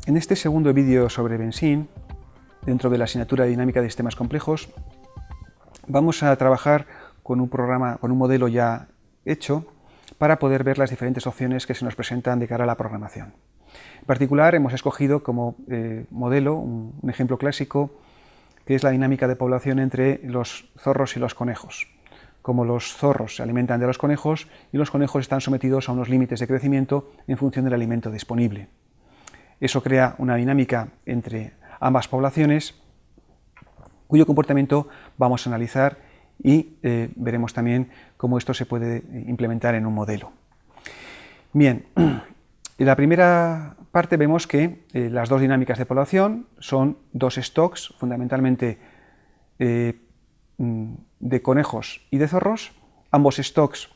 En este segundo vídeo sobre Benzene, dentro de la asignatura de dinámica de sistemas complejos, vamos a trabajar con un modelo ya hecho para poder ver las diferentes opciones que se nos presentan de cara a la programación. En particular, hemos escogido como modelo un ejemplo clásico que es la dinámica de población entre los zorros y los conejos. Como los zorros se alimentan de los conejos y los conejos están sometidos a unos límites de crecimiento en función del alimento disponible. Eso crea una dinámica entre ambas poblaciones cuyo comportamiento vamos a analizar y veremos también cómo esto se puede implementar en un modelo. Bien, en la primera parte vemos que las dos dinámicas de población son dos stocks, fundamentalmente de conejos y de zorros. Ambos stocks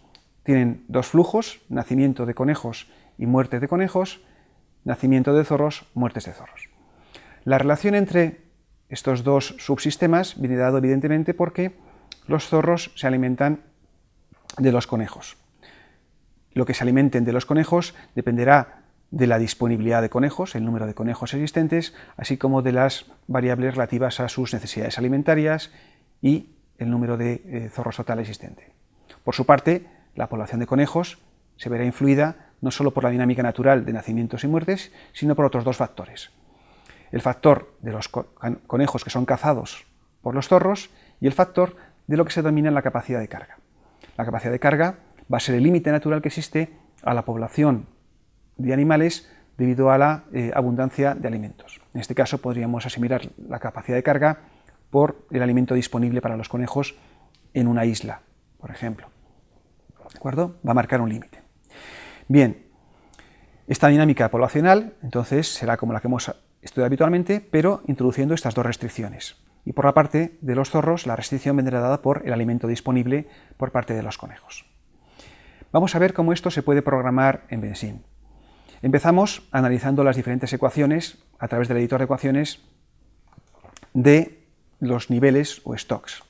tienen dos flujos, nacimiento de conejos y muerte de conejos, nacimiento de zorros, muertes de zorros. La relación entre estos dos subsistemas viene dado evidentemente porque los zorros se alimentan de los conejos. Lo que se alimenten de los conejos dependerá de la disponibilidad de conejos, el número de conejos existentes, así como de las variables relativas a sus necesidades alimentarias y el número de zorros total existente. Por su parte, la población de conejos se verá influida no solo por la dinámica natural de nacimientos y muertes, sino por otros dos factores. El factor de los conejos que son cazados por los zorros y el factor de lo que se denomina la capacidad de carga. La capacidad de carga va a ser el límite natural que existe a la población de animales debido a la abundancia de alimentos. En este caso podríamos asimilar la capacidad de carga por el alimento disponible para los conejos en una isla, por ejemplo. ¿De acuerdo? Va a marcar un límite. Bien, esta dinámica poblacional entonces será como la que hemos estudiado habitualmente, pero introduciendo estas dos restricciones. Y por la parte de los zorros, la restricción vendrá dada por el alimento disponible por parte de los conejos. Vamos a ver cómo esto se puede programar en Benzene. Empezamos analizando las diferentes ecuaciones a través del editor de ecuaciones de los niveles o stocks.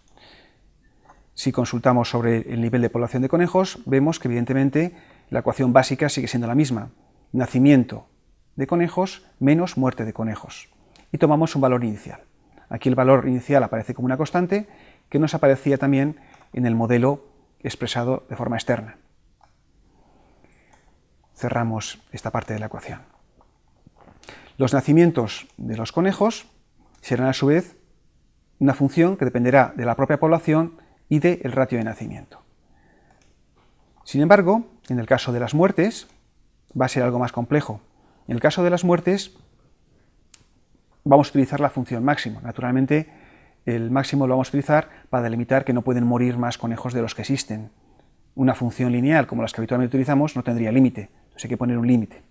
Si consultamos sobre el nivel de población de conejos, vemos que evidentemente la ecuación básica sigue siendo la misma. Nacimiento de conejos menos muerte de conejos. Y tomamos un valor inicial. Aquí el valor inicial aparece como una constante que nos aparecía también en el modelo expresado de forma externa. Cerramos esta parte de la ecuación. Los nacimientos de los conejos serán a su vez una función que dependerá de la propia población y del ratio de nacimiento. Sin embargo, en el caso de las muertes va a ser algo más complejo. En el caso de las muertes vamos a utilizar la función máximo. Naturalmente, el máximo lo vamos a utilizar para delimitar que no pueden morir más conejos de los que existen. Una función lineal, como las que habitualmente utilizamos, no tendría límite. Entonces hay que poner un límite.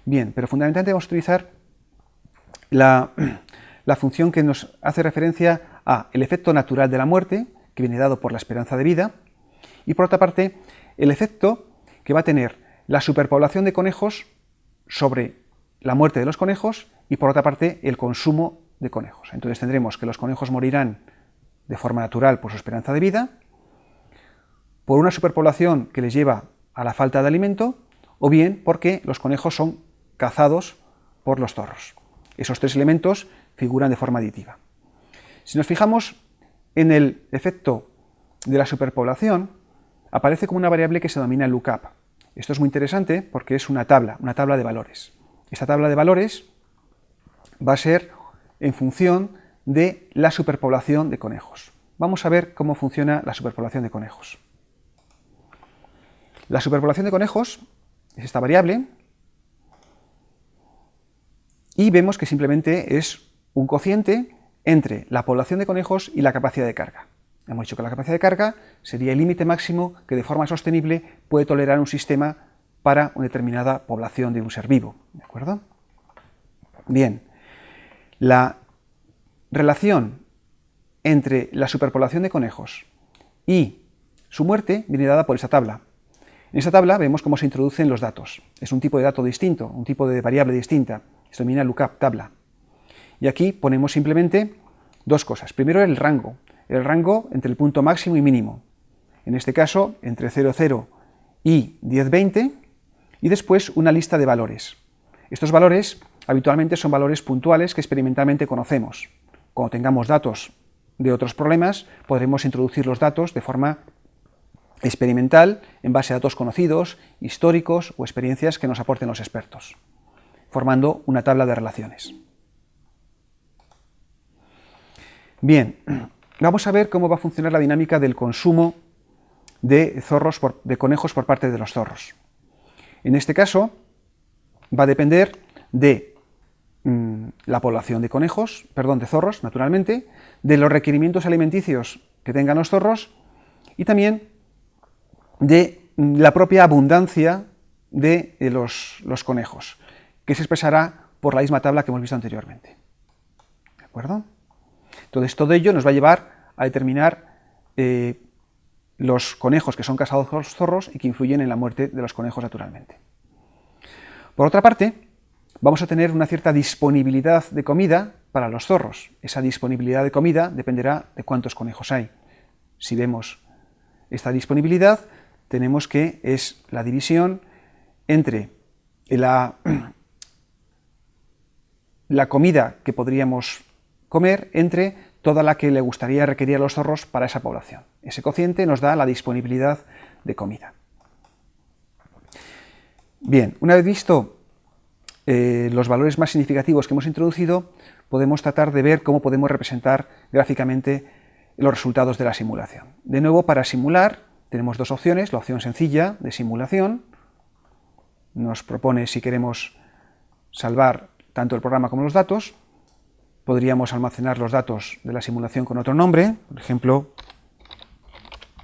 Bien, pero fundamentalmente vamos a utilizar la función que nos hace referencia a el efecto natural de la muerte, que viene dado por la esperanza de vida, y por otra parte, el efecto que va a tener la superpoblación de conejos sobre la muerte de los conejos y por otra parte el consumo de conejos. Entonces tendremos que los conejos morirán de forma natural por su esperanza de vida, por una superpoblación que les lleva a la falta de alimento o bien porque los conejos son cazados por los zorros. Esos tres elementos figuran de forma aditiva. Si nos fijamos en el efecto de la superpoblación, aparece como una variable que se denomina lookup. Esto es muy interesante porque es una tabla de valores. Esta tabla de valores va a ser en función de la superpoblación de conejos. Vamos a ver cómo funciona la superpoblación de conejos. La superpoblación de conejos es esta variable y vemos que simplemente es un cociente entre la población de conejos y la capacidad de carga. Hemos dicho que la capacidad de carga sería el límite máximo que de forma sostenible puede tolerar un sistema para una determinada población de un ser vivo. ¿De acuerdo? Bien, la relación entre la superpoblación de conejos y su muerte viene dada por esta tabla. En esta tabla vemos cómo se introducen los datos. Es un tipo de dato distinto, un tipo de variable distinta. Se denomina lookup tabla. Y aquí ponemos simplemente dos cosas. Primero el rango entre el punto máximo y mínimo. En este caso, entre 0, 0 y 10, 20. Y después una lista de valores. Estos valores habitualmente son valores puntuales que experimentalmente conocemos. Cuando tengamos datos de otros problemas, podremos introducir los datos de forma experimental en base a datos conocidos, históricos o experiencias que nos aporten los expertos, formando una tabla de relaciones. Bien, vamos a ver cómo va a funcionar la dinámica del consumo de conejos por parte de los zorros. En este caso, va a depender de la población de zorros, naturalmente, de los requerimientos alimenticios que tengan los zorros y también de la propia abundancia de los conejos, que se expresará por la misma tabla que hemos visto anteriormente. ¿De acuerdo? Entonces, todo ello nos va a llevar a determinar los conejos que son cazados por los zorros y que influyen en la muerte de los conejos naturalmente. Por otra parte, vamos a tener una cierta disponibilidad de comida para los zorros. Esa disponibilidad de comida dependerá de cuántos conejos hay. Si vemos esta disponibilidad, tenemos que es la división entre la comida que podríamos comer entre toda la que le gustaría requerir a los zorros para esa población. Ese cociente nos da la disponibilidad de comida. Bien, una vez visto los valores más significativos que hemos introducido, podemos tratar de ver cómo podemos representar gráficamente los resultados de la simulación. De nuevo, para simular tenemos dos opciones. La opción sencilla de simulación nos propone si queremos salvar tanto el programa como los datos. Podríamos almacenar los datos de la simulación con otro nombre, por ejemplo,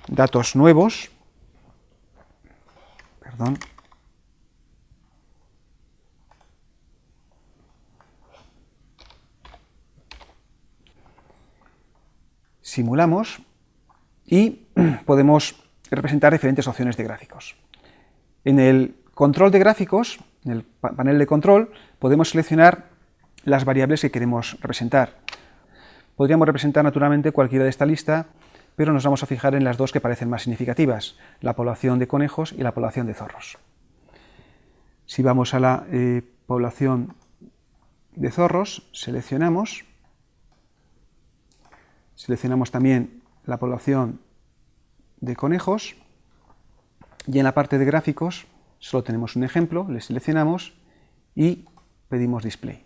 datos nuevos. Simulamos y podemos representar diferentes opciones de gráficos. En el control de gráficos, en el panel de control, podemos seleccionar las variables que queremos representar. Podríamos representar naturalmente cualquiera de esta lista, pero nos vamos a fijar en las dos que parecen más significativas, la población de conejos y la población de zorros. Si vamos a la población de zorros, seleccionamos también la población de conejos y en la parte de gráficos solo tenemos un ejemplo, le seleccionamos y pedimos display.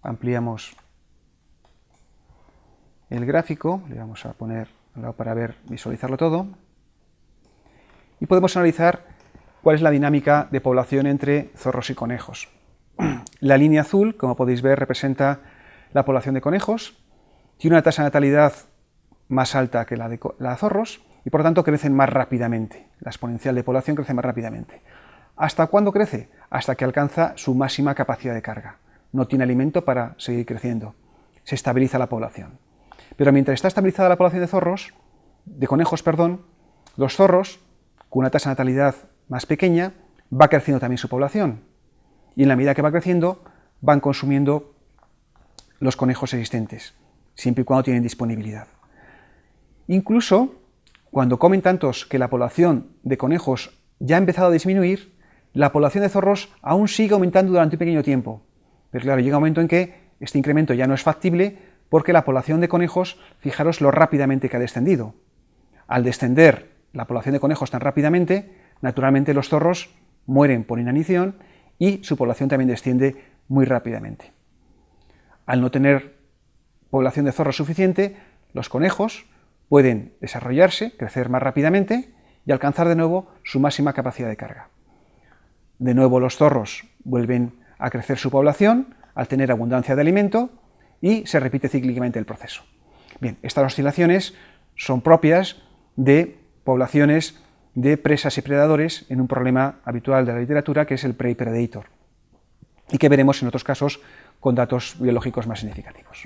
Ampliamos el gráfico, le vamos a poner al lado para visualizarlo todo y podemos analizar cuál es la dinámica de población entre zorros y conejos. La línea azul, como podéis ver, representa la población de conejos, tiene una tasa de natalidad más alta que la de zorros y por lo tanto crecen más rápidamente, la exponencial de población crece más rápidamente. ¿Hasta cuándo crece? Hasta que alcanza su máxima capacidad de carga. No tiene alimento para seguir creciendo, se estabiliza la población. Pero mientras está estabilizada la población de conejos, los zorros, con una tasa de natalidad más pequeña, va creciendo también su población. Y en la medida que va creciendo, van consumiendo los conejos existentes, siempre y cuando tienen disponibilidad. Incluso, cuando comen tantos que la población de conejos ya ha empezado a disminuir, la población de zorros aún sigue aumentando durante un pequeño tiempo. Pero claro, llega un momento en que este incremento ya no es factible porque la población de conejos, fijaros lo rápidamente que ha descendido. Al descender la población de conejos tan rápidamente, naturalmente los zorros mueren por inanición y su población también desciende muy rápidamente. Al no tener población de zorros suficiente, los conejos pueden desarrollarse, crecer más rápidamente y alcanzar de nuevo su máxima capacidad de carga. De nuevo los zorros vuelven a crecer su población al tener abundancia de alimento y se repite cíclicamente el proceso. Bien, estas oscilaciones son propias de poblaciones de presas y predadores en un problema habitual de la literatura que es el prey predator y que veremos en otros casos con datos biológicos más significativos.